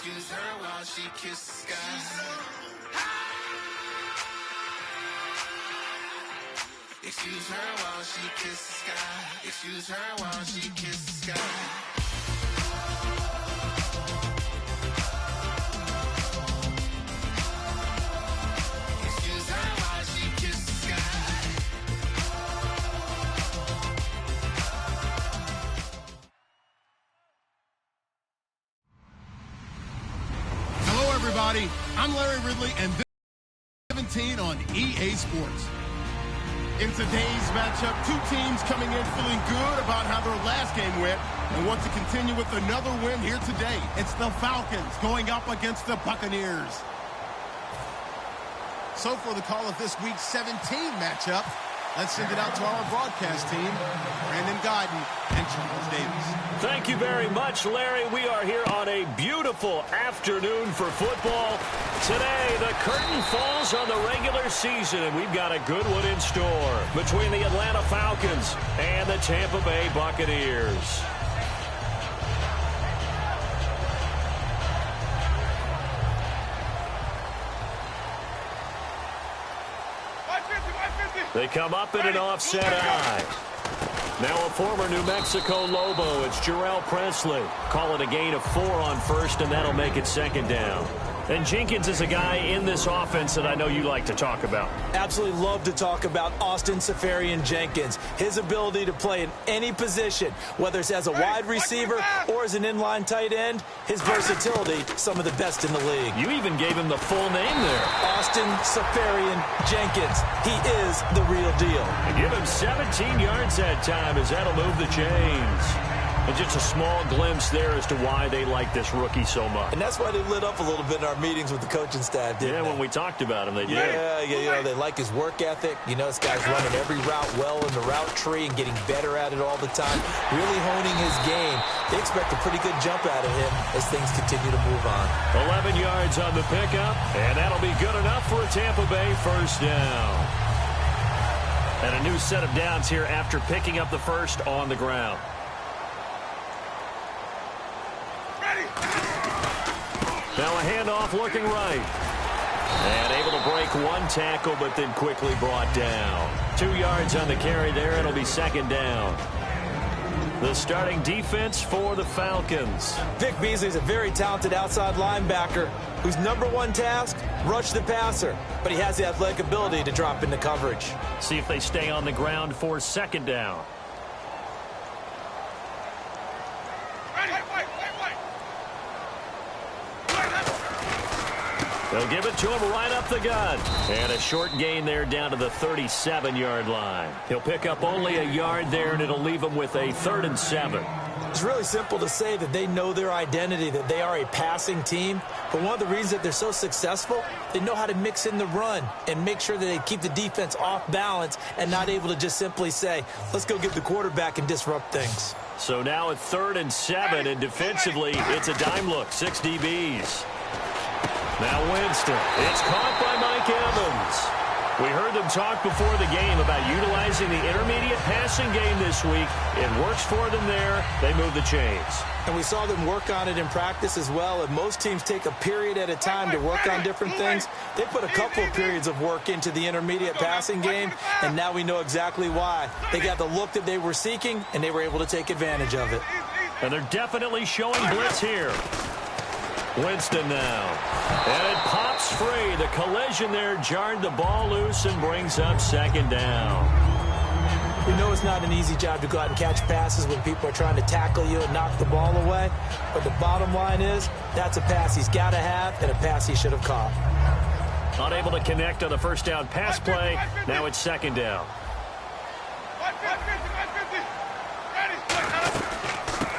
Excuse her while she kisses the sky. Excuse her while she kisses the sky. Excuse her while she kisses the sky. Everybody, I'm Larry Ridley, and this is 17 on EA Sports. In today's matchup, two teams coming in feeling good about how their last game went and want to continue with another win here today. It's the Falcons going up against the Buccaneers. So for the call of this week's 17 matchup, let's send it out to our broadcast team, Brandon Guyton and Charles Davis. Thank you very much, Larry. We are here on a beautiful afternoon for football. Today, the curtain falls on the regular season, and we've got a good one in store between the Atlanta Falcons and the Tampa Bay Buccaneers. They come up in an offset eye. Now a former New Mexico Lobo, it's Jarrell Presley. Call it a gain of 4 on first, and that'll make it second down. And Jenkins is a guy in this offense that I know you like to talk about. Absolutely love to talk about Austin Seferian-Jenkins. His ability to play in any position, whether it's as a wide receiver or as an inline tight end, his versatility, some of the best in the league. You even gave him the full name there. Austin Seferian-Jenkins. He is the real deal. And give him 17 yards that time as that'll move the chains. And just a small glimpse there as to why they like this rookie so much. And that's why they lit up a little bit in our meetings with the coaching staff, didn't they? When we talked about him, they did. Yeah, you know, they like his work ethic. You know, this guy's running every route well in the route tree and getting better at it all the time, really honing his game. They expect a pretty good jump out of him as things continue to move on. 11 yards on the pickup, and that'll be good enough for a Tampa Bay first down. And a new set of downs here after picking up the first on the ground. Now a handoff looking right. And able to break one tackle, but then quickly brought down. 2 yards on the carry there. It'll be second down. The starting defense for the Falcons. Vic Beasley's a very talented outside linebacker whose number one task, rush the passer. But he has the athletic ability to drop into coverage. See if they stay on the ground for second down. They'll give it to him right up the gut. And a short gain there down to the 37-yard line. He'll pick up only a yard there, and it'll leave him with a 3rd and 7. It's really simple to say that they know their identity, that they are a passing team. But one of the reasons that they're so successful, they know how to mix in the run and make sure that they keep the defense off balance and not able to just simply say, let's go get the quarterback and disrupt things. So now a 3rd and 7, and defensively, it's a dime look, 6 DBs. Now Winston. It's caught by Mike Evans. We heard them talk before the game about utilizing the intermediate passing game this week. It works for them there. They move the chains. And we saw them work on it in practice as well. And most teams take a period at a time to work on different things. They put a couple of periods of work into the intermediate passing game, and now we know exactly why. They got the look that they were seeking, and they were able to take advantage of it. And they're definitely showing blitz here. Winston now. And it pops free. The collision there jarred the ball loose and brings up second down. We know it's not an easy job to go out and catch passes when people are trying to tackle you and knock the ball away. But the bottom line is, that's a pass he's got to have and a pass he should have caught. Unable to connect on the first down pass play. Now it's second down.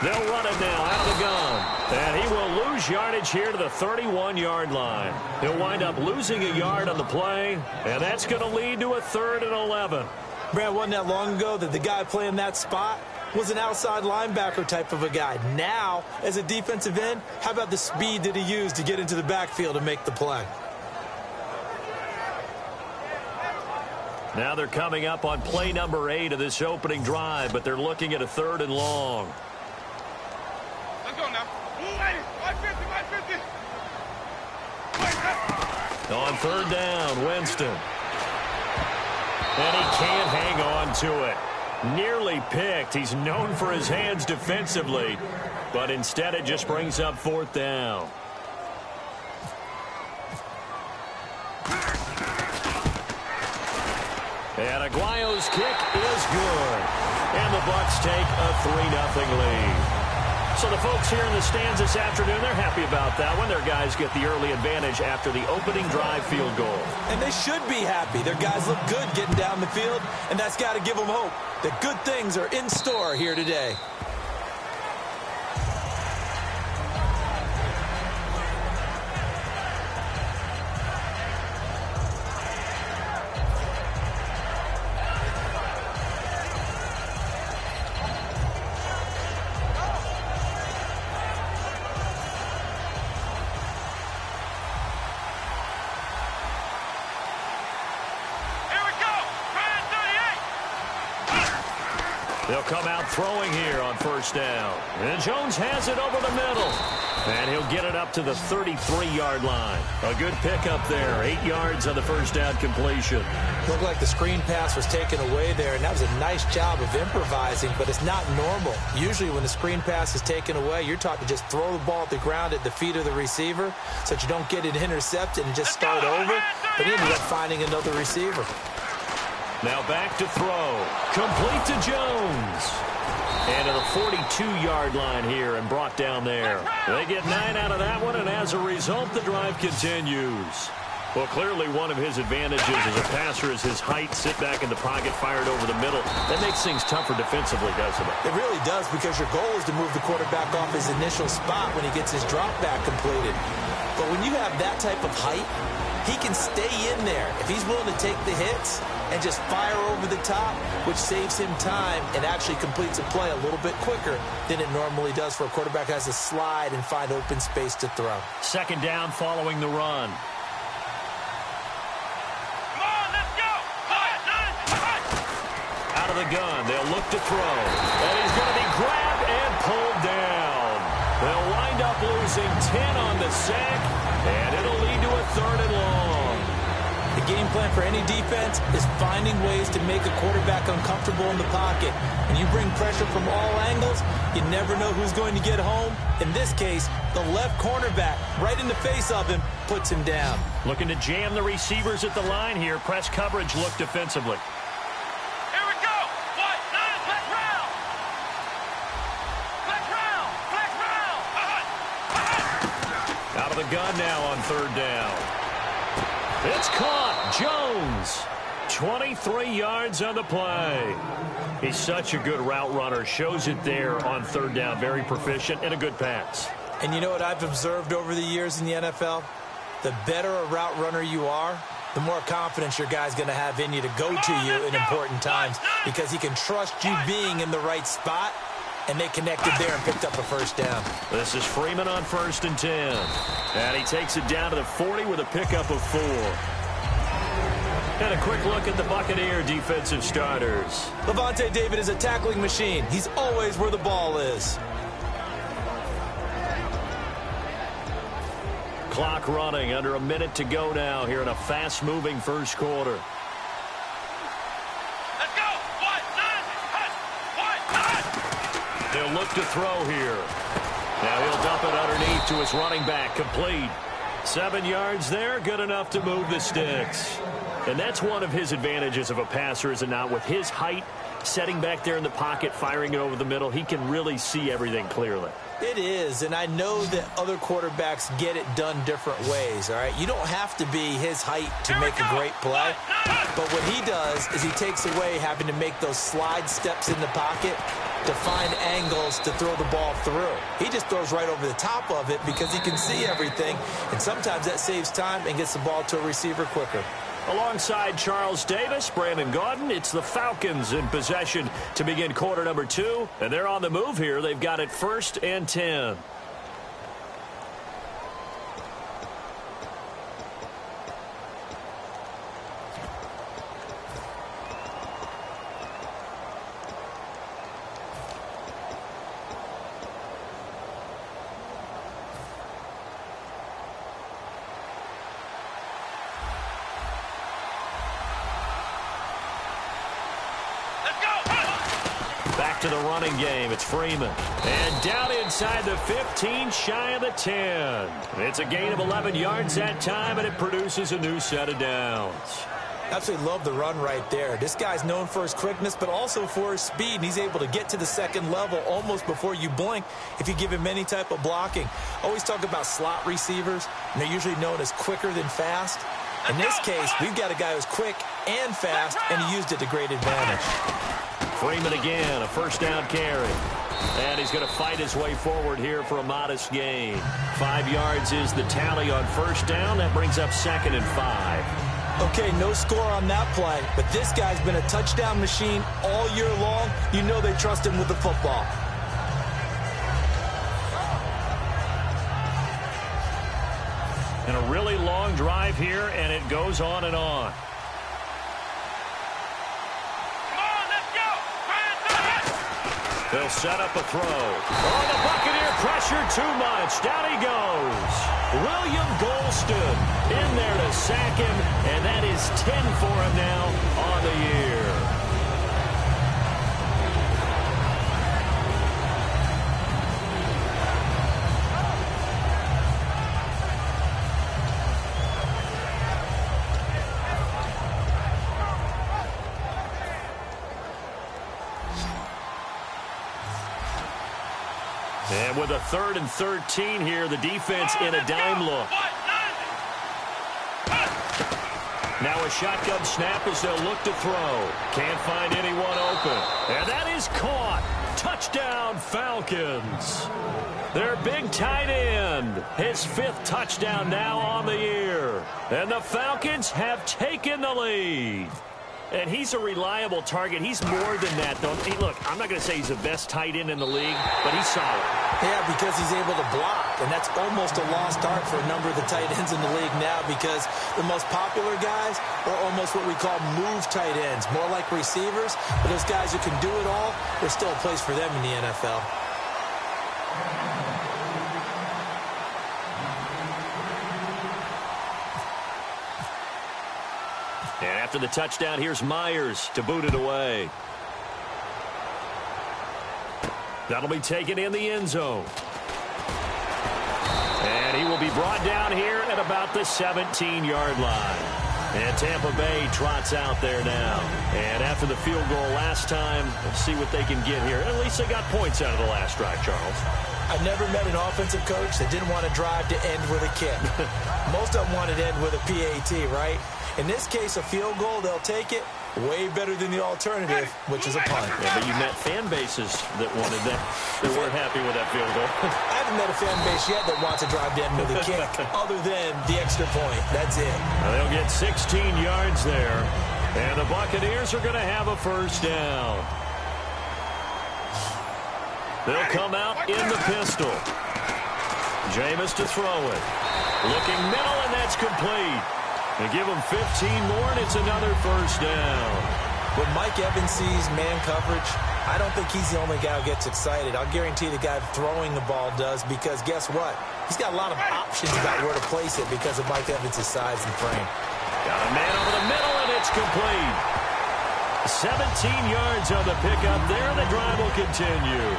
They'll run it now out of the gun. And he will lose yardage here to the 31-yard line. He'll wind up losing a yard on the play, and that's going to lead to a 3rd and 11. Brad, wasn't that long ago that the guy playing that spot was an outside linebacker type of a guy. Now, as a defensive end, how about the speed that he used to get into the backfield and make the play? Now they're coming up on play number 8 of this opening drive, but they're looking at a 3rd and long. Let's go now. 150. On third down, Winston. And he can't hang on to it. Nearly picked. He's known for his hands defensively, but instead it just brings up fourth down. And Aguayo's kick is good. And the Bucs take a 3-0 lead. So the folks here in the stands this afternoon, they're happy about that one. Their guys get the early advantage after the opening drive field goal. And they should be happy. Their guys look good getting down the field, and that's got to give them hope that good things are in store here today. They'll come out throwing here on first down. And Jones has it over the middle. And he'll get it up to the 33-yard line. A good pickup there. 8 yards on the first down completion. Looked like the screen pass was taken away there, and that was a nice job of improvising, but it's not normal. Usually when the screen pass is taken away, you're taught to just throw the ball at the ground at the feet of the receiver so that you don't get it intercepted and just start over. But he ended up finding another receiver. Now back to throw. Complete to Jones. And to the 42-yard line here and brought down there. They get 9 out of that one, and as a result, the drive continues. Well, clearly one of his advantages as a passer is his height, sit back in the pocket, fired over the middle. That makes things tougher defensively, doesn't it? It really does, because your goal is to move the quarterback off his initial spot when he gets his drop back completed. But when you have that type of height, he can stay in there if he's willing to take the hits and just fire over the top, which saves him time and actually completes a play a little bit quicker than it normally does for a quarterback who has to slide and find open space to throw. Second down following the run. Come on, let's go! Out of the gun, they'll look to throw. And he's going to be grabbed and pulled down. They'll wind up losing 10 on the sack, and it'll lead to a 3rd and long. The game plan for any defense is finding ways to make a quarterback uncomfortable in the pocket. When you bring pressure from all angles, you never know who's going to get home. In this case, the left cornerback, right in the face of him, puts him down. Looking to jam the receivers at the line here. Press coverage look defensively. Here we go! What? Flex round! Flex round! Flex round! Out of the gun now on 3rd down. It's caught. Jones. 23 yards on the play. He's such a good route runner. Shows it there on 3rd down. Very proficient and a good pass. And you know what I've observed over the years in the NFL? The better a route runner you are, the more confidence your guy's going to have in you to go to you in important times, because he can trust you being in the right spot, and they connected there and picked up a first down. This is Freeman on 1st and 10. And he takes it down to the 40 with a pickup of 4. And a quick look at the Buccaneer defensive starters. Levante David is a tackling machine. He's always where the ball is. Clock running, under a minute to go now here in a fast-moving first quarter. Let's go! What? They'll look to throw here. Now he'll dump it underneath to his running back, complete. 7 yards there, good enough to move the sticks. And that's one of his advantages of a passer, is it not? With his height, setting back there in the pocket, firing it over the middle, he can really see everything clearly. It is, and I know that other quarterbacks get it done different ways, all right? You don't have to be his height to make a great play, but what he does is he takes away having to make those slide steps in the pocket to find angles to throw the ball through. He just throws right over the top of it because he can see everything, and sometimes that saves time and gets the ball to a receiver quicker. Alongside Charles Davis, Brandon Gaudin, it's the Falcons in possession to begin quarter number 2. And they're on the move here. They've got it 1st and 10. Back to the running game. It's Freeman. And down inside the 15, shy of the 10. It's a gain of 11 yards that time, and it produces a new set of downs. Absolutely love the run right there. This guy's known for his quickness, but also for his speed. And he's able to get to the second level almost before you blink if you give him any type of blocking. Always talk about slot receivers, and they're usually known as quicker than fast. In this case, we've got a guy who's quick and fast, and he used it to great advantage. Freeman again, a first down carry. And he's going to fight his way forward here for a modest gain. 5 yards is the tally on first down. That brings up 2nd and 5. Okay, no score on that play, but this guy's been a touchdown machine all year long. You know they trust him with the football. And a really long drive here, and it goes on and on. They'll set up a throw. Oh, the Buccaneer pressure too much. Down he goes. William Golston in there to sack him, and that is 10 for him now on the year. And with a 3rd and 13 here, the defense in a dime look. Now a shotgun snap as they'll look to throw. Can't find anyone open. And that is caught. Touchdown, Falcons. Their big tight end. His 5th touchdown now on the year. And the Falcons have taken the lead. And he's a reliable target. He's more than that, though. Hey, look, I'm not going to say he's the best tight end in the league, but he's solid. Yeah, because he's able to block, and that's almost a lost art for a number of the tight ends in the league now because the most popular guys are almost what we call move tight ends, more like receivers. But those guys who can do it all, there's still a place for them in the NFL. And after the touchdown, here's Myers to boot it away. That'll be taken in the end zone. And he will be brought down here at about the 17-yard line. And Tampa Bay trots out there now. And after the field goal last time, let's see what they can get here. At least they got points out of the last drive, Charles. I've never met an offensive coach that didn't want to drive to end with a kick. Most of them wanted to end with a PAT, right? In this case, a field goal, they'll take it. Way better than the alternative, which is a punt. Yeah, but you met fan bases that wanted that, that weren't happy with that field goal. I haven't met a fan base yet that wants to drive to end with a kick other than the extra point. That's it. Now they'll get 16 yards there. And the Buccaneers are going to have a first down. They'll come out in the pistol. Jameis to throw it. Looking middle, and that's complete. They give him 15 more, and it's another first down. When Mike Evans sees man coverage, I don't think he's the only guy who gets excited. I'll guarantee the guy throwing the ball does because guess what? He's got a lot of options about where to place it because of Mike Evans' size and frame. Got a man over the middle, and it's complete. 17 yards on the pickup there. The drive will continue.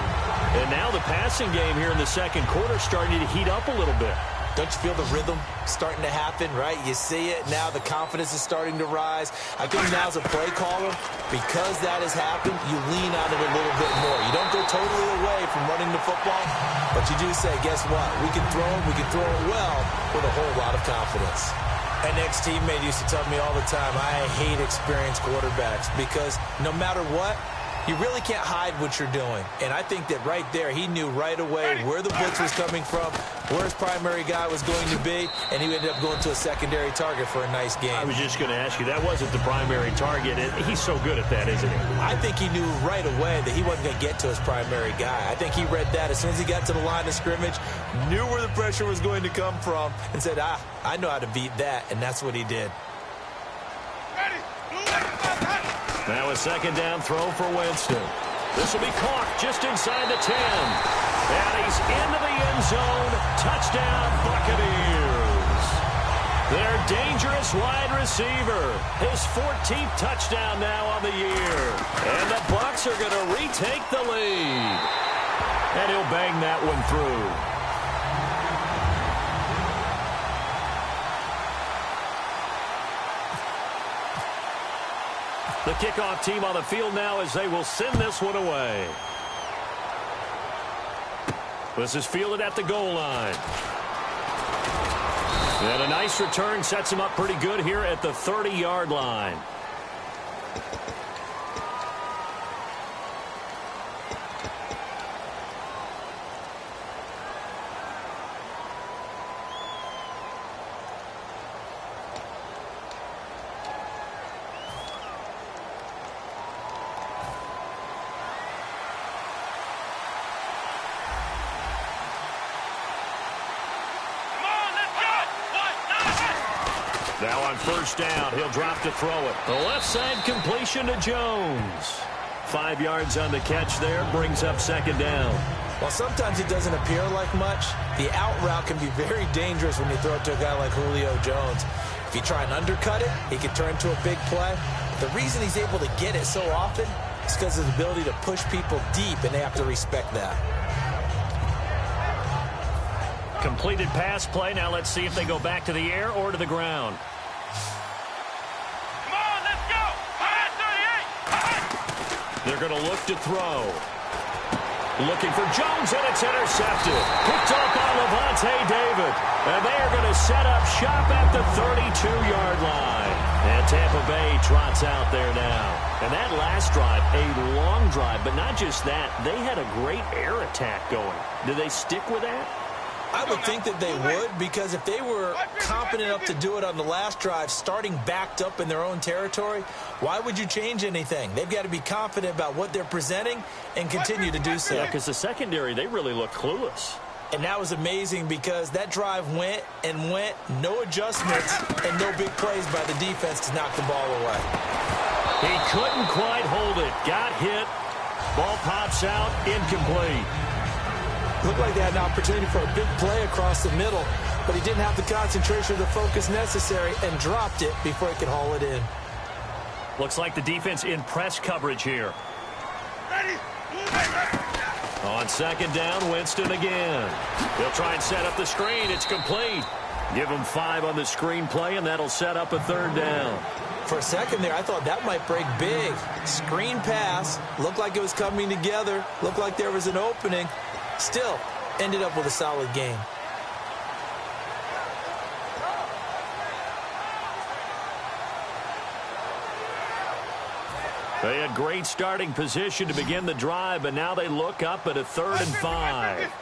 And now the passing game here in the second quarter starting to heat up a little bit. Don't you feel the rhythm starting to happen, right? You see it. Now the confidence is starting to rise. I think now as a play caller, because that has happened, you lean on it a little bit more. You don't go totally away from running the football, but you do say, guess what? We can throw it well with a whole lot of confidence. An ex-teammate used to tell me all the time, I hate experienced quarterbacks because no matter what, you really can't hide what you're doing. And I think that right there, he knew right away where the blitz was coming from, where his primary guy was going to be, and he ended up going to a secondary target for a nice game. I was just going to ask you, that wasn't the primary target. He's so good at that, isn't he? I think he knew right away that he wasn't going to get to his primary guy. I think he read that as soon as he got to the line of scrimmage, knew where the pressure was going to come from, and said, I know how to beat that, and that's what he did. Now a second down throw for Winston. This will be caught just inside the 10. And he's into the end zone. Touchdown, Buccaneers. Their dangerous wide receiver. His 14th touchdown now on the year. And the Bucs are going to retake the lead. And he'll bang that one through. The kickoff team on the field now as they will send this one away. This is fielded at the goal line. And a nice return sets him up pretty good here at the 30-yard line. Now on first down, he'll drop to throw it. The left side completion to Jones. 5 yards on the catch there, brings up second down. Well, sometimes it doesn't appear like much. The out route can be very dangerous when you throw it to a guy like Julio Jones. If you try and undercut it, he can turn into a big play. The reason he's able to get it so often is because of his ability to push people deep, and they have to respect that. Completed pass play. Now let's see if they go back to the air or to the ground. Come on, let's go! 38! They're going to look to throw. Looking for Jones, and it's intercepted. Picked off by Levante David. And they are going to set up shop at the 32-yard line. And Tampa Bay trots out there now. And that last drive, a long drive, but not just that. They had a great air attack going. Do they stick with that? I would think that they would, because if they were confident enough to do it on the last drive, starting backed up in their own territory, why would you change anything? They've got to be confident about what they're presenting and continue to do so. Yeah, because the secondary, they really look clueless. And that was amazing because that drive went and went, no adjustments, and no big plays by the defense to knock the ball away. He couldn't quite hold it. Got hit. Ball pops out, incomplete. Looked like they had an opportunity for a big play across the middle, but he didn't have the concentration or the focus necessary and dropped it before he could haul it in. Looks like the defense in press coverage here. Ready? On second down, Winston again. They'll try and set up the screen. It's complete. Give him 5 on the screen play, and that'll set up a third down. For a second there, I thought that might break big. Screen pass. Looked like it was coming together. Looked like there was an opening. Still, ended up with a solid game. They had great starting position to begin the drive, but now they look up at a 3rd and 5.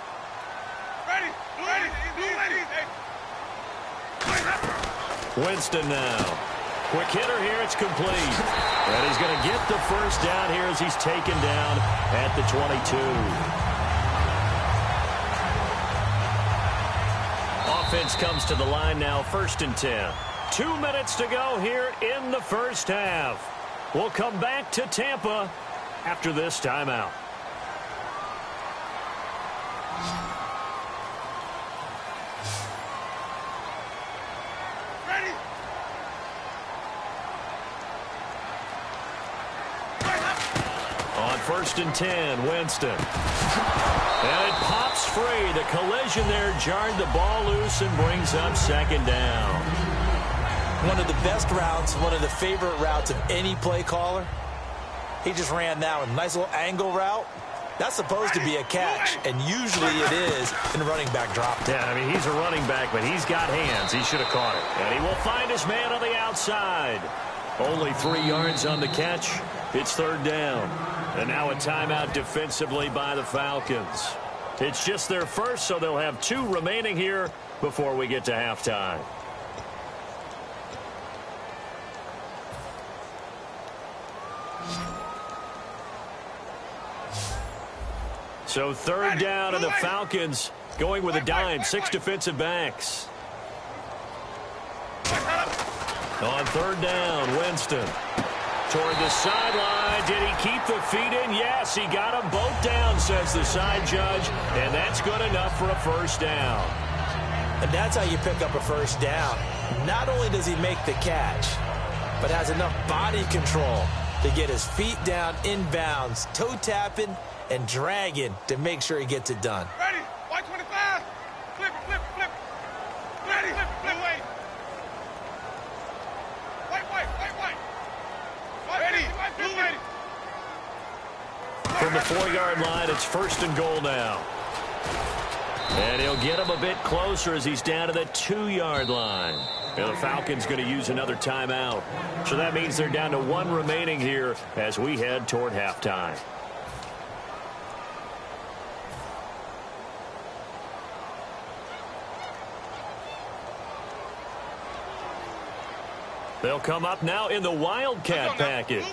Ready? Winston now. Quick hitter here, it's complete. And he's going to get the first down here as he's taken down at the 22. Offense comes to the line now, 1st and 10. 2 minutes to go here in the first half. We'll come back to Tampa after this timeout. Ready? On 1st and 10, Winston. And it pops free. The collision there jarred the ball loose and brings up second down. One of the best routes, one of the favorite routes of any play caller. He just ran that one. Nice little angle route. That's supposed to be a catch, and usually it is in a running back drop. Yeah, I mean, he's a running back, but he's got hands. He should have caught it. And he will find his man on the outside. Only 3 yards on the catch. It's 3rd down. And now a timeout defensively by the Falcons. It's just their first, so they'll have 2 remaining here before we get to halftime. So 3rd down, and the Falcons going with a dime. 6 defensive backs. On 3rd down, Winston. Toward the sideline. Did he keep the feet in? Yes, he got them both down, says the side judge. And that's good enough for a first down. And that's how you pick up a first down. Not only does he make the catch, but has enough body control to get his feet down inbounds, toe tapping and dragging to make sure he gets it done. Ready? White 25. Flip it, flip it, flip it. Ready? Flip it, flip it. White. Ready? Blue ready. From the 4-yard line, it's 1st and goal now. And he'll get him a bit closer as he's down to the 2-yard line. And the Falcons going to use another timeout. So that means they're down to 1 remaining here as we head toward halftime. They'll come up now in the Wildcat package.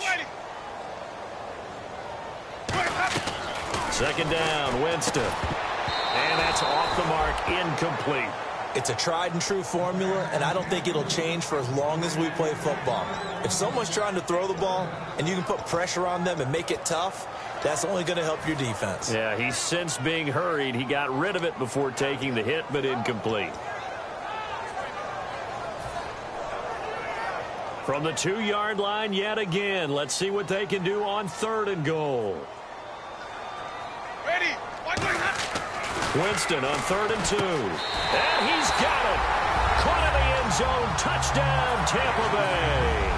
2nd down, Winston. And that's off the mark, incomplete. It's a tried and true formula, and I don't think it'll change for as long as we play football. If someone's trying to throw the ball and you can put pressure on them and make it tough, that's only going to help your defense. Yeah, he's since being hurried. He got rid of it before taking the hit, but incomplete. From the 2-yard line yet again. Let's see what they can do on 3rd and goal. Ready? Winston on 3rd and 2. And he's got it. Caught in the end zone. Touchdown, Tampa Bay.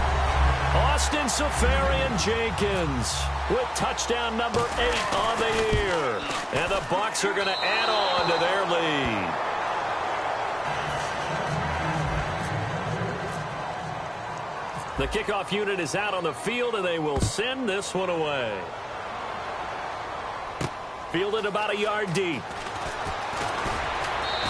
Austin Safarian-Jenkins with touchdown number 8 on the year. And the Bucs are going to add on to their lead. The kickoff unit is out on the field, and they will send this one away. Fielded about a yard deep.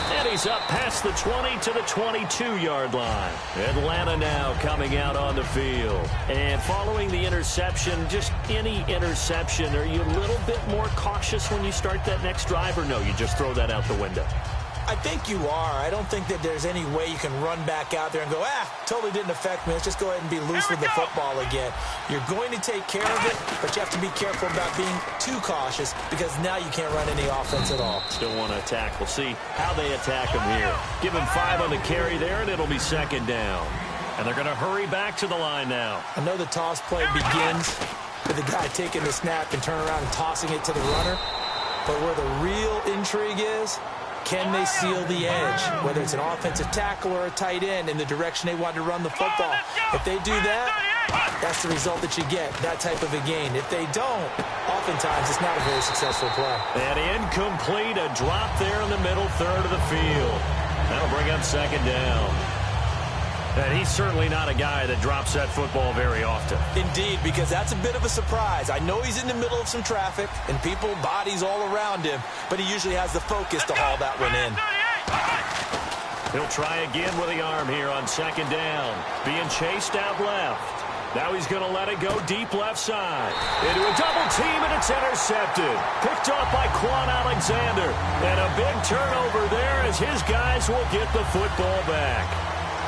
And he's up past the 20 to the 22-yard line. Atlanta now coming out on the field. And following the interception, just any interception, are you a little bit more cautious when you start that next drive, or no, you just throw that out the window? I think you are. I don't think that there's any way you can run back out there and go, totally didn't affect me. Let's just go ahead and be loose with the football again. You're going to take care of it, but you have to be careful about being too cautious because now you can't run any offense at all. Still want to attack. We'll see how they attack him here. Give him 5 on the carry there, and it'll be 2nd down. And they're going to hurry back to the line now. I know the toss play begins with the guy taking the snap and turning around and tossing it to the runner. But where the real intrigue is, can they seal the edge, whether it's an offensive tackle or a tight end, in the direction they want to run the football? If they do that, that's the result that you get, that type of a gain. If they don't, oftentimes it's not a very successful play. And incomplete, a drop there in the middle third of the field. That'll bring up 2nd down. And he's certainly not a guy that drops that football very often. Indeed, because that's a bit of a surprise. I know he's in the middle of some traffic and people, bodies all around him, but he usually has the focus to haul that one in. He'll try again with the arm here on 2nd down. Being chased out left. Now he's going to let it go deep left side. Into a double team, and it's intercepted. Picked off by Quan Alexander. And a big turnover there as his guys will get the football back.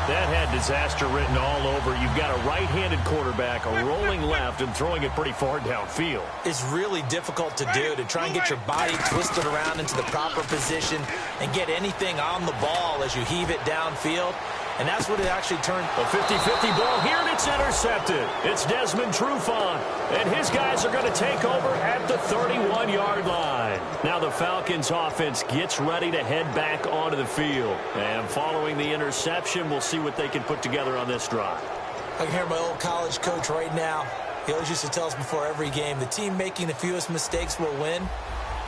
That had disaster written all over. You've got a right-handed quarterback, a rolling left, and throwing it pretty far downfield. It's really difficult to do, to try and get your body twisted around into the proper position and get anything on the ball as you heave it downfield. And that's what it actually turned. A 50-50 ball here, and it's intercepted. It's Desmond Trufant, and his guys are going to take over at the 31-yard line. Now the Falcons offense gets ready to head back onto the field. And following the interception, we'll see what they can put together on this drive. I can hear my old college coach right now. He always used to tell us before every game, the team making the fewest mistakes will win.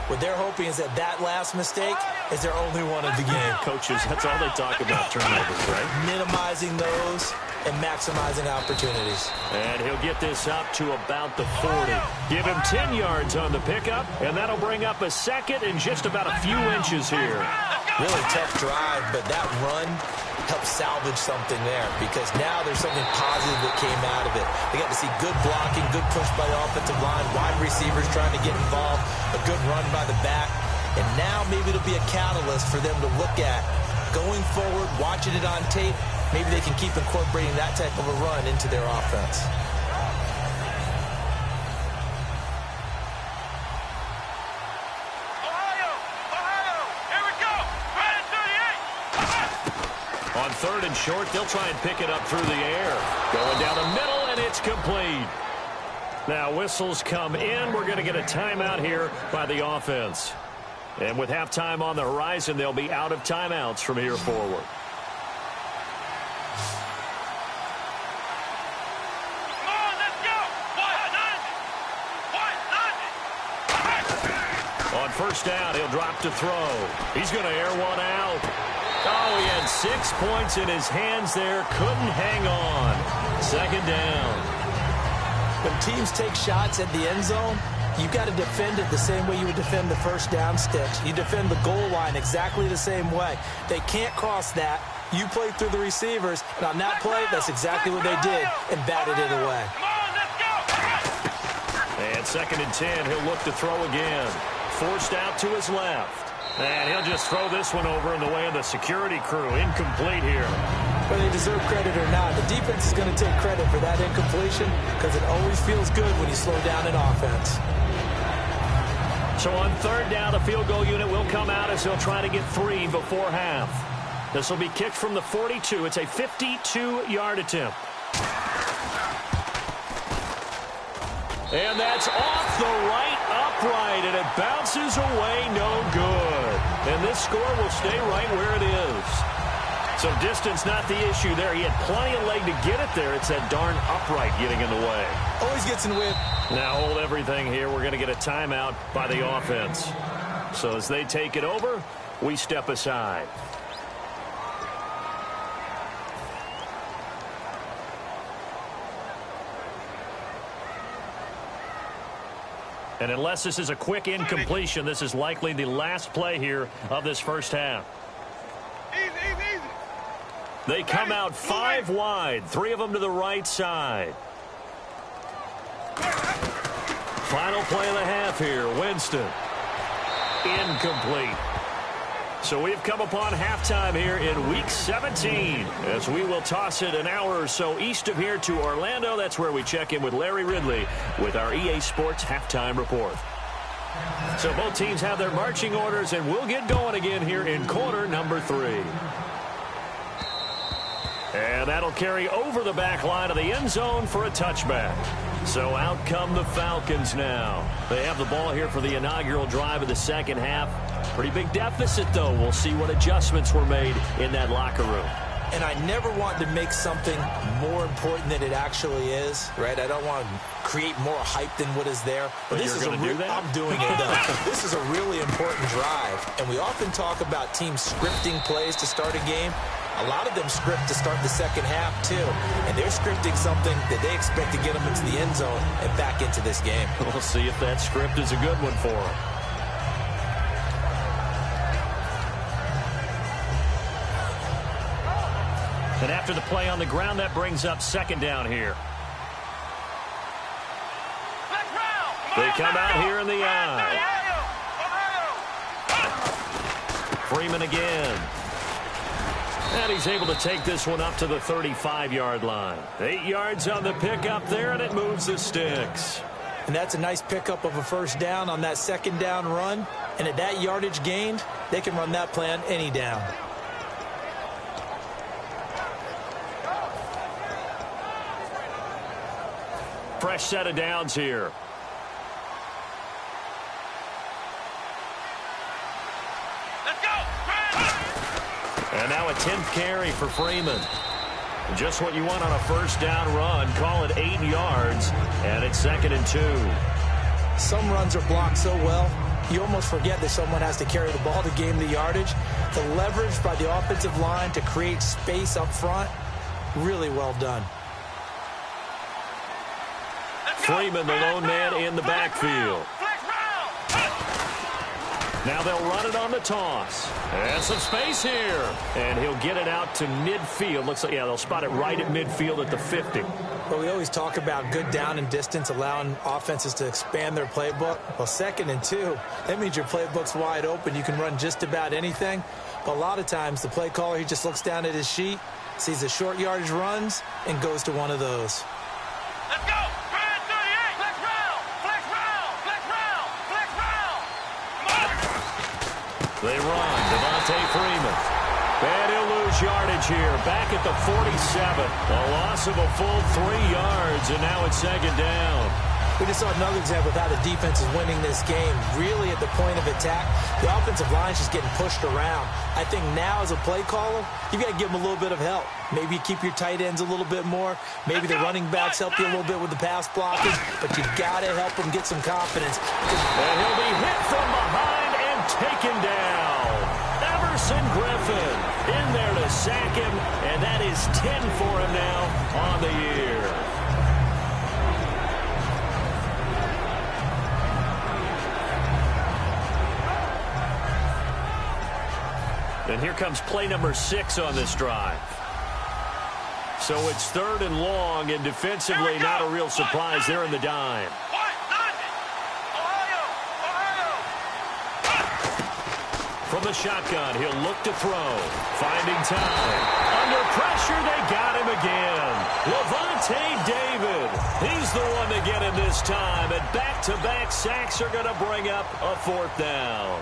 What they're hoping is that that last mistake is their only one of the game. Coaches, that's all they talk about, turnovers, right? Minimizing those and maximizing opportunities. And he'll get this up to about the 40. Give him 10 yards on the pickup, and that'll bring up a 2nd and just about a few inches here. Really tough drive, but that run helped salvage something there because now there's something positive that came out of it. They got to see good blocking, good push by the offensive line, wide receivers trying to get involved, a good run by the back, and now maybe it'll be a catalyst for them to look at going forward, watching it on tape. Maybe they can keep incorporating that type of a run into their offense. Ohio, here we go. Right at 38. 3rd and short. They'll try and pick it up through the air. Going down the middle, and it's complete. Now whistles come in. We're going to get a timeout here by the offense. And with halftime on the horizon, they'll be out of timeouts from here forward. On first down, he'll drop to throw. He's going to air one out. Oh, he had 6 points in his hands there. Couldn't hang on. 2nd down. When teams take shots at the end zone, you've got to defend it the same way you would defend the first down sticks. You defend the goal line exactly the same way. They can't cross that. You play through the receivers, and on that play, that's exactly what they did, and batted it away. And 2nd and 10, he'll look to throw again. Forced out to his left. And he'll just throw this one over in the way of the security crew. Incomplete here. Whether they deserve credit or not, the defense is going to take credit for that incompletion because it always feels good when you slow down an offense. So on 3rd down, the field goal unit will come out as they'll try to get 3 before half. This will be kicked from the 42. It's a 52-yard attempt. And that's off the right upright, and it bounces away no good. And this score will stay right where it is. So distance not the issue there. He had plenty of leg to get it there. It's that darn upright getting in the way. Always gets in the way. Now hold everything here. We're going to get a timeout by the offense. So as they take it over, we step aside. And unless this is a quick incompletion, this is likely the last play here of this first half. Easy. They come out 5 wide, 3 of them to the right side. Final play of the half here, Winston. Incomplete. So we've come upon halftime here in Week 17 as we will toss it an hour or so east of here to Orlando. That's where we check in with Larry Ridley with our EA Sports Halftime Report. So both teams have their marching orders, and we'll get going again here in quarter number 3. And that'll carry over the back line of the end zone for a touchback. So out come the Falcons now. They have the ball here for the inaugural drive of the second half. Pretty big deficit, though. We'll see what adjustments were made in that locker room. And I never want to make something more important than it actually is, right? I don't want to create more hype than what is there. But this you're is going to do that? I'm doing it, though. This is a really important drive. And we often talk about teams scripting plays to start a game. A lot of them script to start the second half, too. And they're scripting something that they expect to get them into the end zone and back into this game. We'll see if that script is a good one for them. And after the play on the ground, that brings up 2nd down here. They come out here in the eye. Freeman again. And he's able to take this one up to the 35-yard line. 8 yards on the pickup there, and it moves the sticks. And that's a nice pickup of a first down on that 2nd down run. And at that yardage gained, they can run that play on any down. Fresh set of downs here. Let's go. And now a 10th carry for Freeman. Just what you want on a first down run. Call it 8 yards, and it's 2nd and 2. Some runs are blocked so well, you almost forget that someone has to carry the ball to gain the yardage. The leverage by the offensive line to create space up front, really well done. Freeman, the lone man in the backfield. Now they'll run it on the toss. And some space here. And he'll get it out to midfield. Looks like, yeah, they'll spot it right at midfield at the 50. Well, we always talk about good down and distance, allowing offenses to expand their playbook. Well, 2nd and 2, that means your playbook's wide open. You can run just about anything. But a lot of times, the play caller, he just looks down at his sheet, sees the short yardage runs, and goes to one of those. Let's go. They run. Devontae Freeman. And he'll lose yardage here, back at the 47. A loss of a full 3 yards, and now it's second down. We just saw another example of how the defense is winning this game. Really at the point of attack, the offensive line is just getting pushed around. I think now as a play caller, you've got to give them a little bit of help. Maybe you keep your tight ends a little bit more. Maybe the running backs help you a little bit with the pass blocking. But you've got to help them get some confidence. And he'll be hit from behind and taken down. Everson Griffin in there to sack him. And that is 10 for him now on the year. And here comes play number 6 on this drive. So it's 3rd and long, and defensively not a real surprise there in the dime. From the shotgun, he'll look to throw. Finding time. Under pressure, they got him again. Levante David. He's the one to get him this time, and back-to-back sacks are going to bring up a 4th down.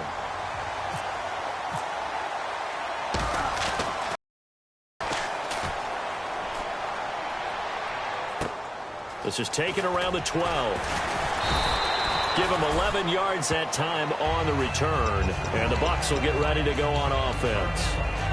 This is taken around the 12. Give him 11 yards that time on the return. And the Bucs will get ready to go on offense.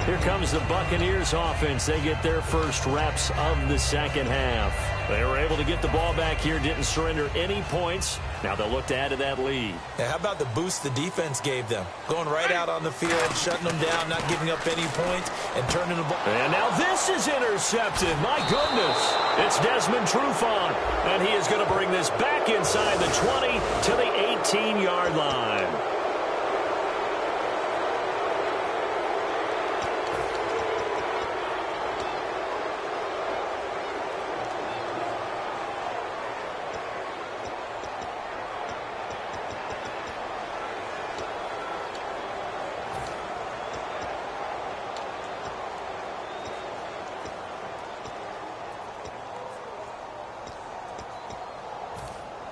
Here comes the Buccaneers offense. They get their first reps of the second half. They were able to get the ball back here, didn't surrender any points. Now they'll look to add to that lead. Yeah, how about the boost the defense gave them? Going right out on the field, shutting them down, not giving up any points, and turning the ball. And now this is intercepted. My goodness. It's Desmond Trufant, and he is going to bring this back inside the 20 to the 18-yard line.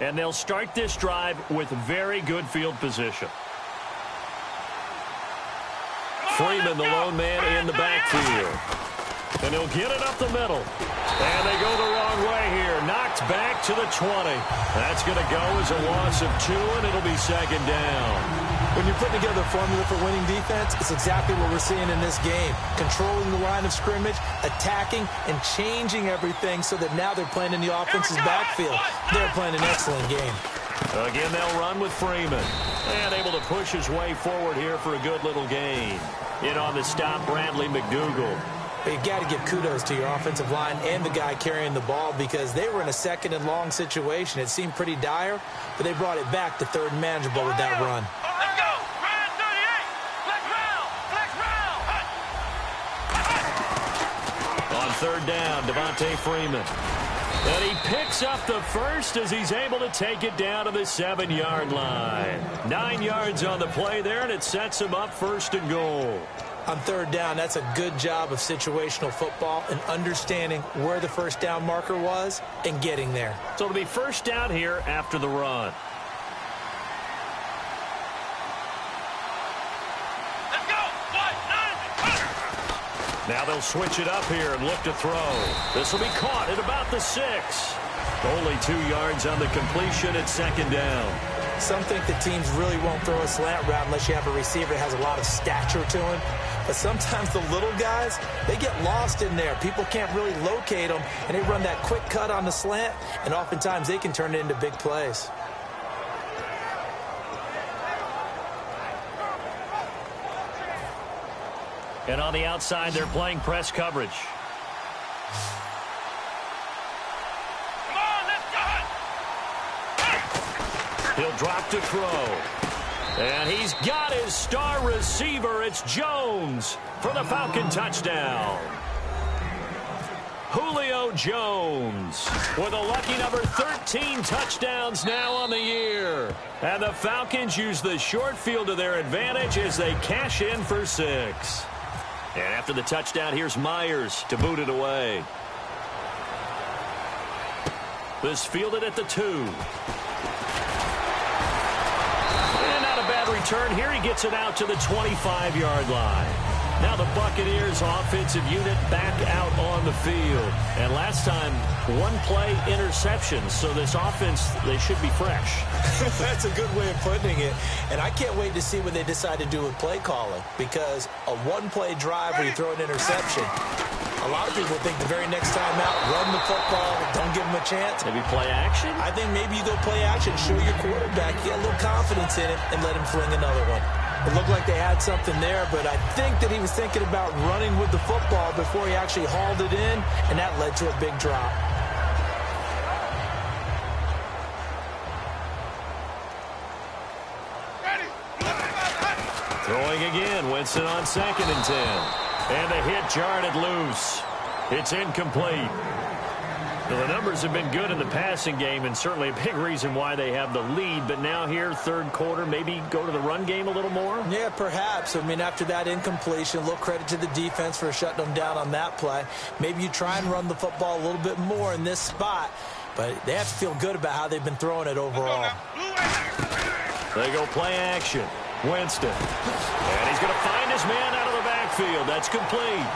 And they'll start this drive with very good field position. Freeman, the lone man in the backfield. And he'll get it up the middle. And they go the wrong way here. Knocked back to the 20. That's going to go as a loss of 2, and it'll be second down. When you're putting together a formula for winning defense, it's exactly what we're seeing in this game. Controlling the line of scrimmage, attacking, and changing everything so that now they're playing in the offense's backfield. They're playing an excellent game. Again, they'll run with Freeman. And able to push his way forward here for a good little gain. In on the stop, Bradley McDougald. But you got to give kudos to your offensive line and the guy carrying the ball because they were in a 2nd and long situation. It seemed pretty dire, but they brought it back to 3rd and manageable with that run. Let's go. Ryan 38. Flex round. On 3rd down, Devontae Freeman. And he picks up the first as he's able to take it down to the 7-yard line. 9 yards on the play there, and it sets him up 1st and goal. On 3rd down, that's a good job of situational football and understanding where the 1st down marker was and getting there. So it'll be 1st down here after the run. Let's go. 1, 9. Now they'll switch it up here and look to throw. This will be caught at about the 6. Only 2 yards on the completion at 2nd down. Some think the teams really won't throw a slant route unless you have a receiver that has a lot of stature to him. But sometimes the little guys, they get lost in there. People can't really locate them, and they run that quick cut on the slant, and oftentimes they can turn it into big plays. And on the outside, they're playing press coverage. He'll drop to throw. And he's got his star receiver. It's Jones for the Falcon touchdown. Julio Jones with a lucky number 13 touchdowns now on the year. And the Falcons use the short field to their advantage as they cash in for 6. And after the touchdown, here's Myers to boot it away. This fielded at the 2. Return here, he gets it out to the 25-yard line. Now the Buccaneers offensive unit back out on the field. And last time, one play interception. So this offense, they should be fresh. That's a good way of putting it. And I can't wait to see what they decide to do with play calling. Because a one-play drive where you throw an interception, a lot of people think the very next time out, run the football, don't give them a chance. Maybe play action? I think maybe you go play action, show your quarterback, get a little confidence in it, and let him fling another one. It looked like they had something there, but I think that he was thinking about running with the football before he actually hauled it in, and that led to a big drop. Throwing again, Winston on 2nd and 10. And the hit jarred it loose. It's incomplete. Now, the numbers have been good in the passing game, and certainly a big reason why they have the lead. But now here, third quarter, maybe go to the run game a little more? Yeah, perhaps. I mean, after that incompletion, a little credit to the defense for shutting them down on that play. Maybe you try and run the football a little bit more in this spot. But they have to feel good about how they've been throwing it overall. They go play action. Winston. And he's going to find his man out of the backfield. That's complete.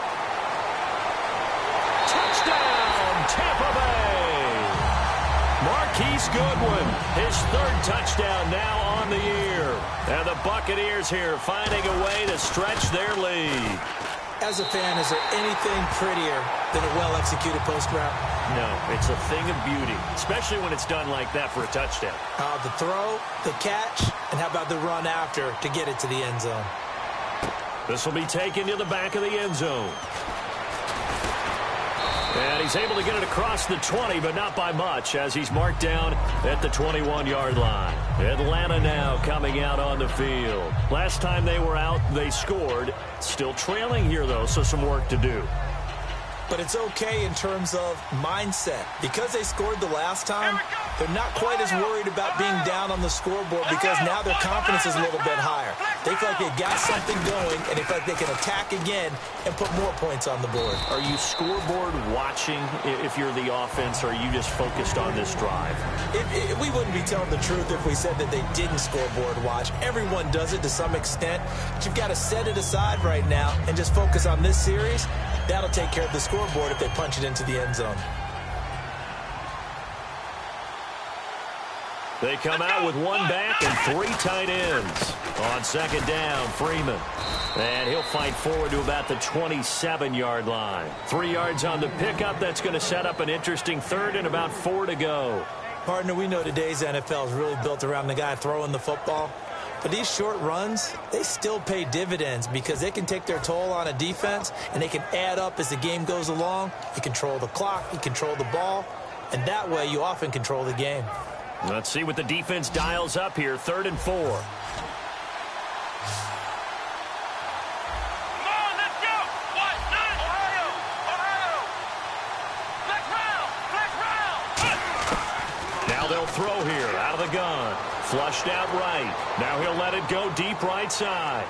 Touchdown, Tampa Bay. Marquise Goodwin, his 3rd touchdown now on the year. And the Buccaneers here finding a way to stretch their lead. As a fan, is there anything prettier than a well-executed post route? No, it's a thing of beauty, especially when it's done like that for a touchdown. The throw, the catch, and how about the run after to get it to the end zone? This will be taken to the back of the end zone. And he's able to get it across the 20, but not by much, as he's marked down at the 21-yard line. Atlanta now coming out on the field. Last time they were out, they scored. Still trailing here, though, so some work to do. But it's okay in terms of mindset. Because they scored the last time, they're not quite as worried about being down on the scoreboard because now their confidence is a little bit higher. They feel like they've got something going, and they feel like they can attack again and put more points on the board. Are you scoreboard watching if you're the offense, or are you just focused on this drive? We wouldn't be telling the truth if we said that they didn't scoreboard watch. Everyone does it to some extent, but you've got to set it aside right now and just focus on this series. That'll take care of the scoreboard if they punch it into the end zone. They come out with one back and 3 tight ends. On 2nd down, Freeman. And he'll fight forward to about the 27-yard line. 3 yards on the pickup. That's going to set up an interesting 3rd and about 4 to go. Partner, we know today's NFL is really built around the guy throwing the football. But these short runs, they still pay dividends because they can take their toll on a defense, and they can add up as the game goes along. You control the clock, you control the ball, and that way you often control the game. Let's see what the defense dials up here. 3rd and 4. Come on, let's go. What? Nine. Ohio. Black round. Now they'll throw here out of the gun. Flushed out right. Now he'll let it go deep right side.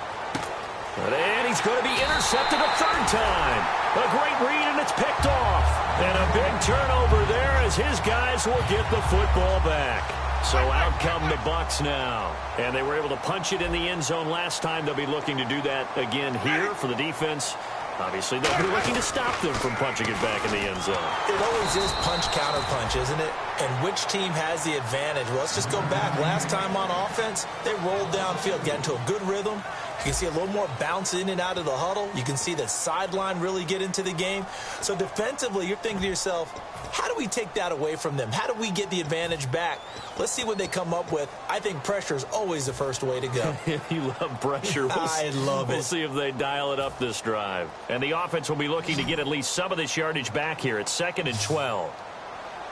And he's going to be intercepted a 3rd time. A great read, and it's picked off. And a big turnover there as his guys will get the football back. So out come the Bucs now. And they were able to punch it in the end zone last time. They'll be looking to do that again here for the defense. Obviously, they'll be looking to stop them from punching it back in the end zone. It always is punch-counter-punch, isn't it? And which team has the advantage? Well, let's just go back. Last time on offense, they rolled downfield, got into a good rhythm. You can see a little more bounce in and out of the huddle. You can see the sideline really get into the game. So defensively, you're thinking to yourself, how do we take that away from them? How do we get the advantage back? Let's see what they come up with. I think pressure is always the first way to go. You love pressure. I love it. We'll see if they dial it up this drive. And the offense will be looking to get at least some of this yardage back here. It's 2nd and 12.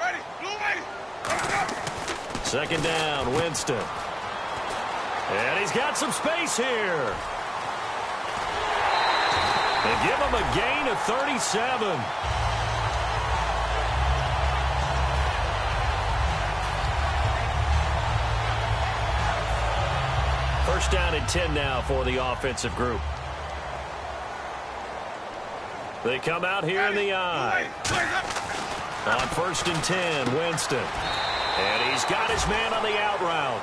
Ready. Blue ready. 2nd down, Winston. And he's got some space here. They give him a gain of 37. First down and 10 now for the offensive group. They come out here in the eye. On 1st and 10, Winston. And he's got his man on the out route.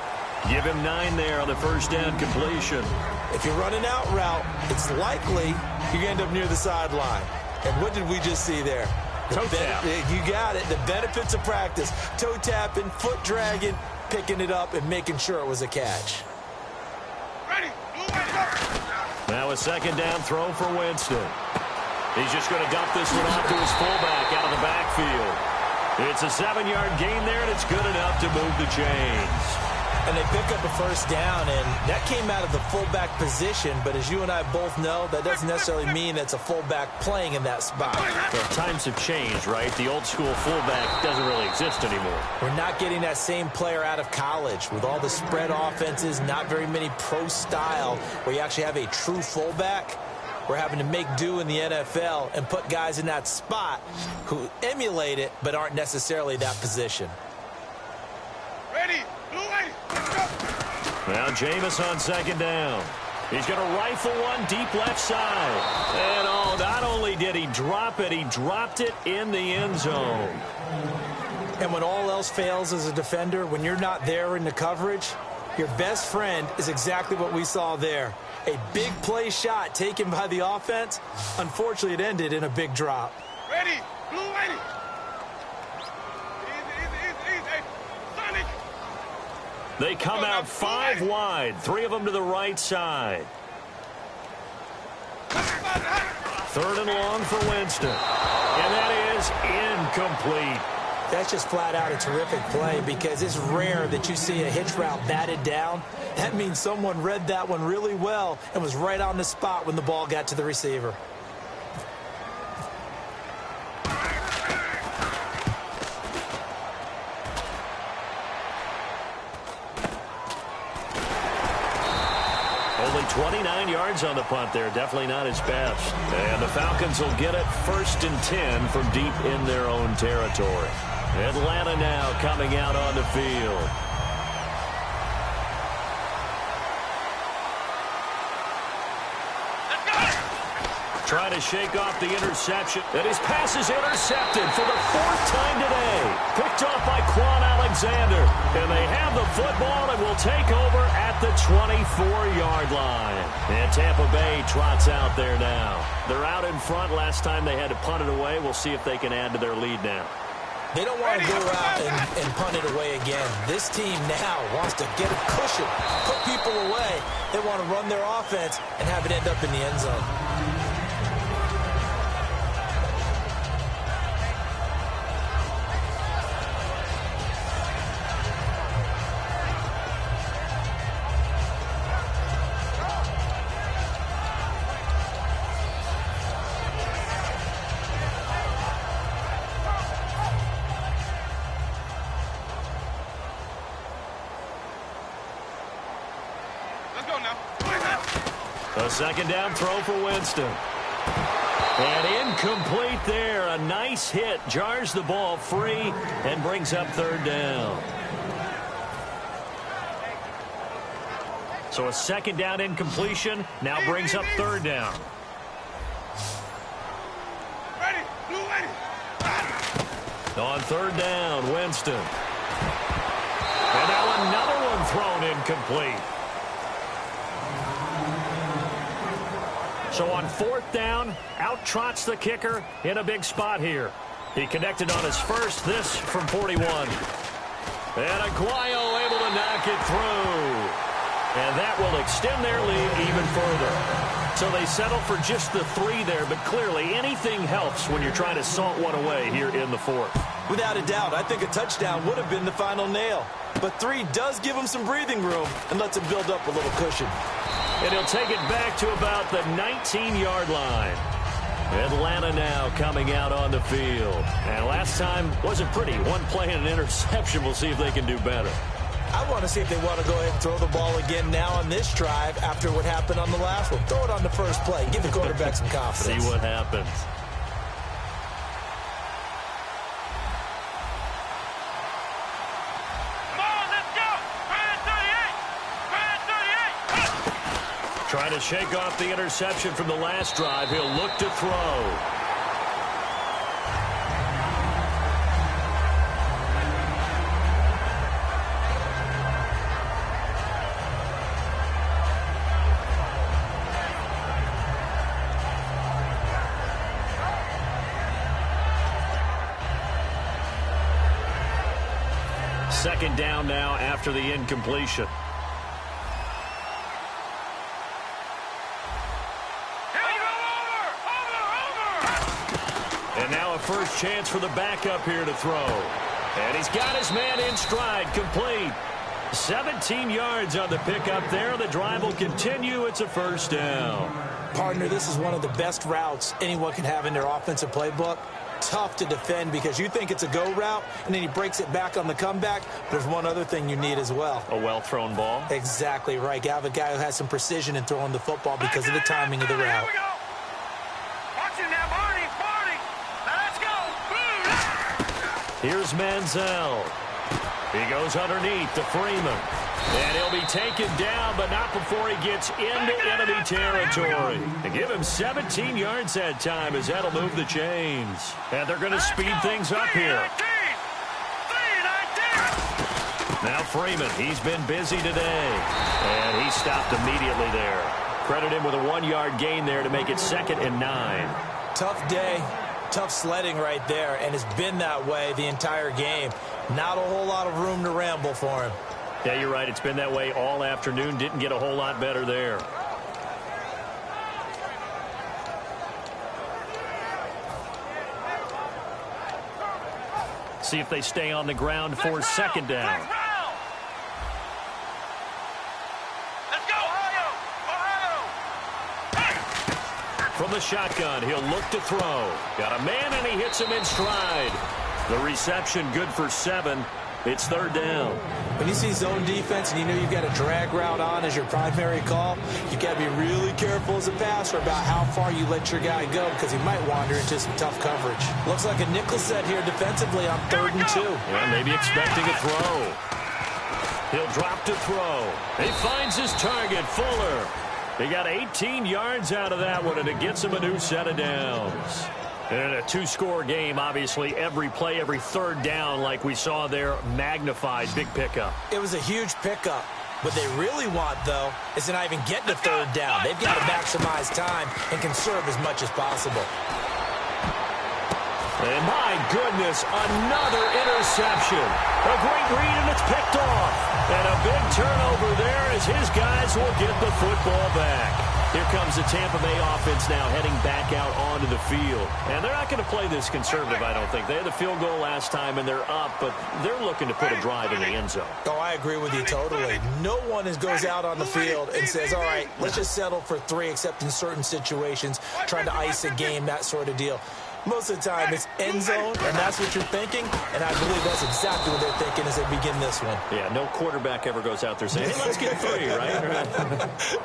Give him 9 there on the first down completion. If you're running out route, it's likely you end up near the sideline. And what did we just see there? Toe tap. You got it. The benefits of practice. Toe tapping, foot dragging, picking it up, and making sure it was a catch. Ready. Blue way, go. Now a second down throw for Winston. He's just going to dump this one off to his fullback out of the backfield. It's a 7-yard gain there, and it's good enough to move the chains. And they pick up a first down, and that came out of the fullback position. But as you and I both know, that doesn't necessarily mean it's a fullback playing in that spot. Well, times have changed, right? The old school fullback doesn't really exist anymore. We're not getting that same player out of college. With all the spread offenses, not very many pro style, where you actually have a true fullback. We're having to make do in the NFL and put guys in that spot who emulate it but aren't necessarily that position. Ready. Blue way. Let's go. Now Jameis on second down. He's going to rifle one deep left side. And oh, not only did he drop it, he dropped it in the end zone. And when all else fails as a defender, when you're not there in the coverage, your best friend is exactly what we saw there. A big play shot taken by the offense. Unfortunately, it ended in a big drop. Ready. Blue way. Easy. Hey, Sonic. They come out 5 wide, 3 of them to the right side. Third and long for Winston. And that is incomplete. That's just flat out a terrific play because it's rare that you see a hitch route batted down. That means someone read that one really well and was right on the spot when the ball got to the receiver. Only 29 yards on the punt there. Definitely not his best. And the Falcons will get it 1st and 10 from deep in their own territory. Atlanta now coming out on the field. Trying to shake off the interception. And his pass is intercepted for the 4th time today. Picked off by Quan Alexander. And they have the football and will take over at the 24-yard line. And Tampa Bay trots out there now. They're out in front. Last time they had to punt it away. We'll see if they can add to their lead now. They don't want to go out and punt it away again. This team now wants to get a cushion, put people away. They want to run their offense and have it end up in the end zone. A second down throw for Winston. And incomplete there. A nice hit. Jars the ball free and brings up 3rd down. So a second down incompletion now brings up 3rd down. Ready. Blue way. On 3rd down, Winston. And now another one thrown incomplete. So on 4th down, out trots the kicker in a big spot here. He connected on his first, this from 41. And Aguayo able to knock it through. And that will extend their lead even further. So they settle for just the 3 there, but clearly anything helps when you're trying to salt one away here in the 4th. Without a doubt, I think a touchdown would have been the final nail. But 3 does give him some breathing room and lets him build up a little cushion. And he'll take it back to about the 19-yard line. Atlanta now coming out on the field. And last time wasn't pretty. One play and an interception. We'll see if they can do better. I want to see if they want to go ahead and throw the ball again now on this drive after what happened on the last one. Throw it on the first play. Give the quarterback some confidence. See what happens. Trying to shake off the interception from the last drive. He'll look to throw. second down now after the incompletion. And now a first chance for the backup here to throw. And he's got his man in stride, complete. 17 yards on the pickup there. The drive will continue. It's a first down. Partner, this is one of the best routes anyone can have in their offensive playbook. Tough to defend because you think it's a go route, and then he breaks it back on the comeback. There's one other thing you need as well. A well-thrown ball? Exactly right. You have a guy who has some precision in throwing the football because of the timing of the route. Here we go. Watch it now, Barney. Now let's go. Here's Manziel. He goes underneath to Freeman. And he'll be taken down, but not before he gets into enemy territory. And give him 17 yards that time as that'll move the chains. And they're going to speed things up here. Now Freeman, he's been busy today. And he stopped immediately there. Credit him with a 1-yard gain there to make it 2nd and 9. Tough day. Tough sledding right there, and it's been that way the entire game. Not a whole lot of room to ramble for him. Yeah, you're right. It's been that way all afternoon. Didn't get a whole lot better there. See if they stay on the ground for second down. Let's go, Ohio! From the shotgun, he'll look to throw. Got a man, and he hits him in stride. The reception good for 7. It's 3rd down. When you see zone defense and you know you've got a drag route on as your primary call, you've got to be really careful as a passer about how far you let your guy go because he might wander into some tough coverage. Looks like a nickel set here defensively on 3rd and 2. Yeah, maybe expecting a throw. He'll drop to throw. He finds his target, Fuller. He got 18 yards out of that one, and it gets him a new set of downs. And a 2-score game, obviously, every play, every 3rd down, like we saw there, magnified. Big pickup. It was a huge pickup. What they really want, though, is to not even get to 3rd down. They've got to maximize time and conserve as much as possible. And my goodness, another interception. A great read, and it's picked off. And a big turnover there as his guys will get the football back. Here comes the Tampa Bay offense now heading back out onto the field. And they're not going to play this conservative, I don't think. They had the field goal last time, and they're up, but they're looking to put a drive in the end zone. Oh, I agree with you totally. No one goes out on the field and says, all right, let's just settle for 3, except in certain situations, trying to ice a game, that sort of deal. Most of the time, it's end zone, and that's what you're thinking, and I believe that's exactly what they're thinking as they begin this one. Yeah, no quarterback ever goes out there saying, hey, let's get 3, right?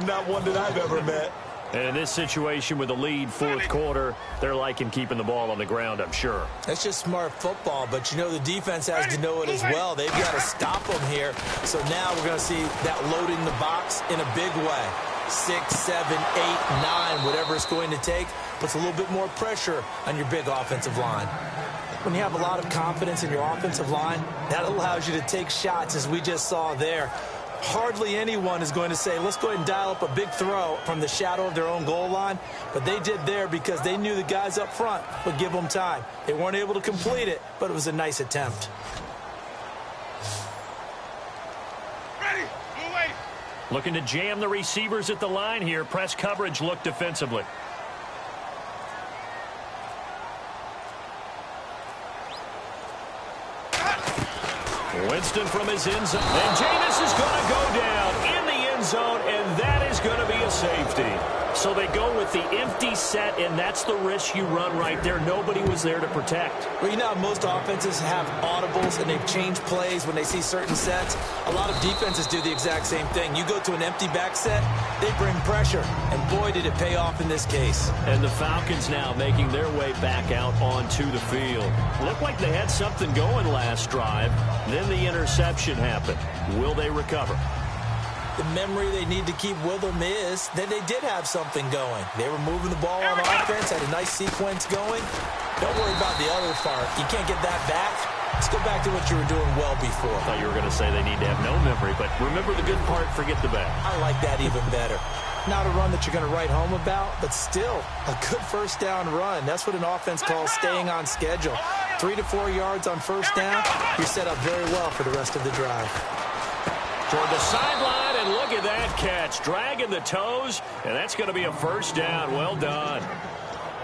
Not one that I've ever met. And in this situation with the lead, 4th quarter, they're liking keeping the ball on the ground, I'm sure. That's just smart football, but you know the defense has to know it as well. They've got to stop them here. So now we're going to see that loading the box in a big way. 6, 7, 8, 9, whatever it's going to take, puts a little bit more pressure on your big offensive line. When you have a lot of confidence in your offensive line, that allows you to take shots, as we just saw there. Hardly anyone is going to say, let's go ahead and dial up a big throw from the shadow of their own goal line. But they did there because they knew the guys up front would give them time. They weren't able to complete it, but it was a nice attempt. Ready, move away. Looking to jam the receivers at the line here. Press coverage look defensively. Winston from his end zone. And Jameis is going to go down in the end zone, and that is going to be a safety. So they go with the empty set, and that's the risk you run right there. Nobody was there to protect. Well, you know how most offenses have audibles, and they've changed plays when they see certain sets. A lot of defenses do the exact same thing. You go to an empty back set, they bring pressure, and boy, did it pay off in this case. And the Falcons now making their way back out onto the field. Looked like they had something going last drive. Then the interception happened. Will they recover? The memory they need to keep with them is that they did have something going. They were moving the ball on offense, had a nice sequence going. Don't worry about the other part. You can't get that back. Let's go back to what you were doing well before. I thought you were going to say they need to have no memory, but remember the good part, forget the bad. I like that even better. Not a run that you're going to write home about, but still a good first down run. That's what an offense calls staying on schedule. 3 to 4 yards on first down, you're set up very well for the rest of the drive. Toward the sideline, and look at that catch. Dragging the toes, and that's going to be a first down. Well done.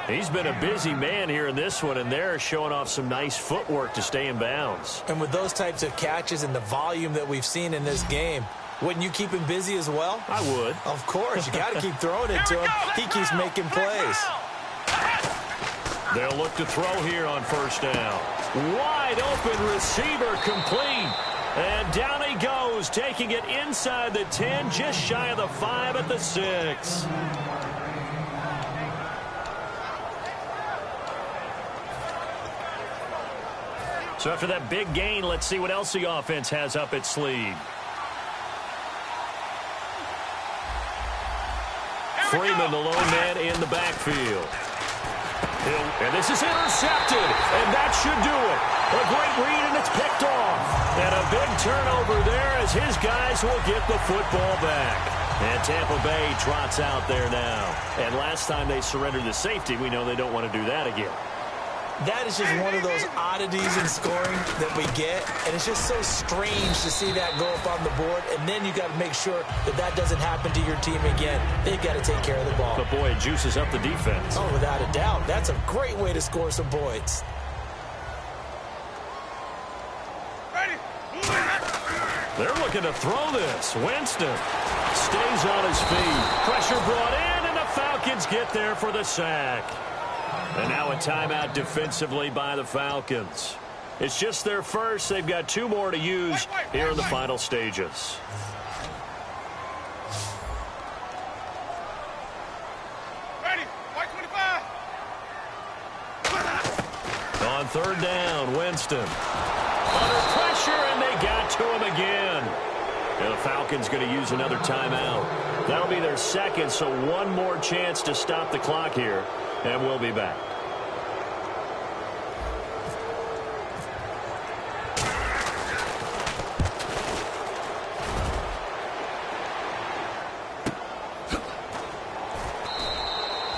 He's been a busy man here in this one, and they're showing off some nice footwork to stay in bounds. And with those types of catches and the volume that we've seen in this game, wouldn't you keep him busy as well? I would. Of course. You got to keep throwing it to him. He keeps making plays. They'll look to throw here on first down. Wide open receiver complete. And down he goes, taking it inside the 10, just shy of the 5 at the 6. So after that big gain, let's see what else the offense has up its sleeve. Freeman, the lone man in the backfield. And this is intercepted, and that should do it. A great read, and it's picked off. And a big turnover there as his guys will get the football back. And Tampa Bay trots out there now. And last time they surrendered the safety, we know they don't want to do that again. That is just one of those oddities in scoring that we get, and it's just so strange to see that go up on the board, and then you got to make sure that that doesn't happen to your team again. They've got to take care of the ball. But, boy, it juices up the defense. Oh, without a doubt. That's a great way to score some points. They're looking to throw this. Winston stays on his feet. Pressure brought in, and the Falcons get there for the sack. And now a timeout defensively by the Falcons. It's just their first. They've got 2 more to use here in the final stages. Ready, white 25. On third down, Winston. Under pressure, and they got to him again. And the Falcons going to use another timeout. That'll be their second, so one more chance to stop the clock here. And we'll be back.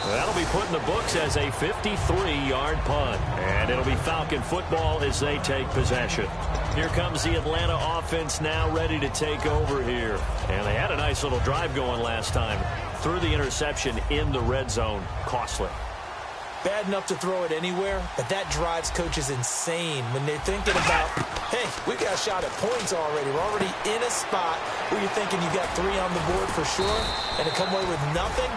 That'll be put in the books as a 53-yard punt. And it'll be Falcon football as they take possession. Here comes the Atlanta offense now ready to take over here. And they had a nice little drive going last time. Threw the interception in the red zone. Costly. Bad enough to throw it anywhere, but that drives coaches insane when they're thinking about, hey, we got a shot at points already. We're already in a spot where you're thinking you got 3 on the board for sure, and to come away with nothing,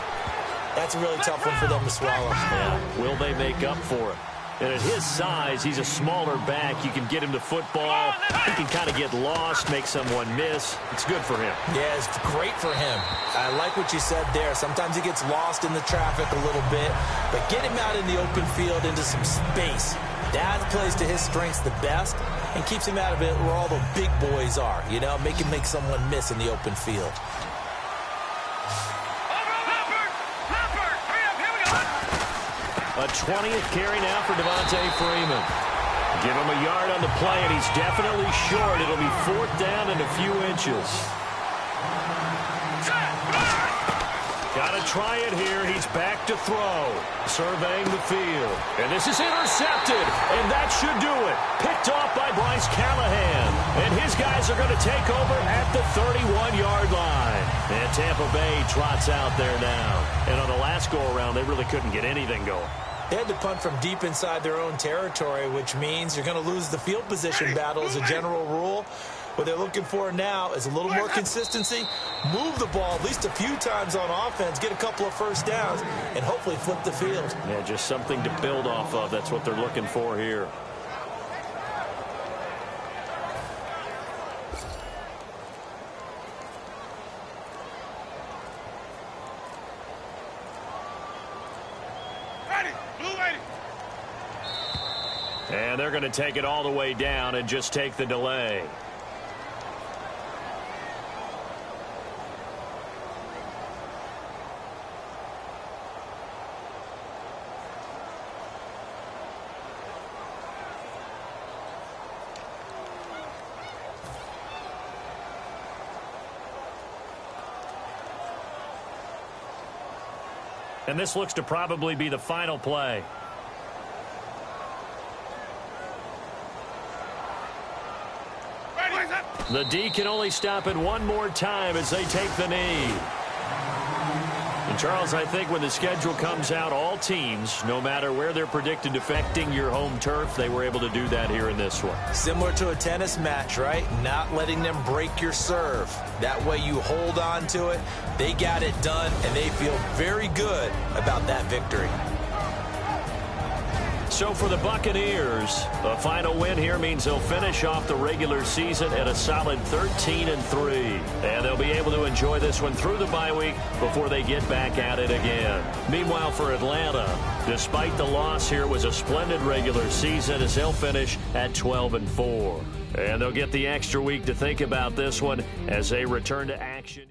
that's a really tough one for them to swallow. Yeah. Will they make up for it? And at his size, he's a smaller back. You can get him to football. He can kind of get lost, make someone miss. It's good for him. Yeah, it's great for him. I like what you said there. Sometimes he gets lost in the traffic a little bit, but get him out in the open field into some space. That plays to his strengths the best and keeps him out of it where all the big boys are. You know, make him make someone miss in the open field. A 20th carry now for Devontae Freeman. Give him a yard on the play, and he's definitely short. It'll be 4th down and a few inches. Got to try it here. He's back to throw. Surveying the field. And this is intercepted, and that should do it. Picked off by Bryce Callahan. And his guys are going to take over at the 31-yard line. And Tampa Bay trots out there now. And on the last go-around, they really couldn't get anything going. They had to punt from deep inside their own territory, which means you're going to lose the field position battle as a general rule. What they're looking for now is a little more consistency, move the ball at least a few times on offense, get a couple of first downs, and hopefully flip the field. Yeah, just something to build off of. That's what they're looking for here. And they're going to take it all the way down and just take the delay. And this looks to probably be the final play. The D can only stop it one more time as they take the knee. And Charles, I think when the schedule comes out, all teams, no matter where they're predicted affecting your home turf, they were able to do that here in this one. Similar to a tennis match, right? Not letting them break your serve. That way you hold on to it. They got it done, and they feel very good about that victory. So for the Buccaneers, a final win here means they'll finish off the regular season at a solid 13-3. And they'll be able to enjoy this one through the bye week before they get back at it again. Meanwhile, for Atlanta, despite the loss here, it was a splendid regular season as they'll finish at 12-4. And they'll get the extra week to think about this one as they return to action.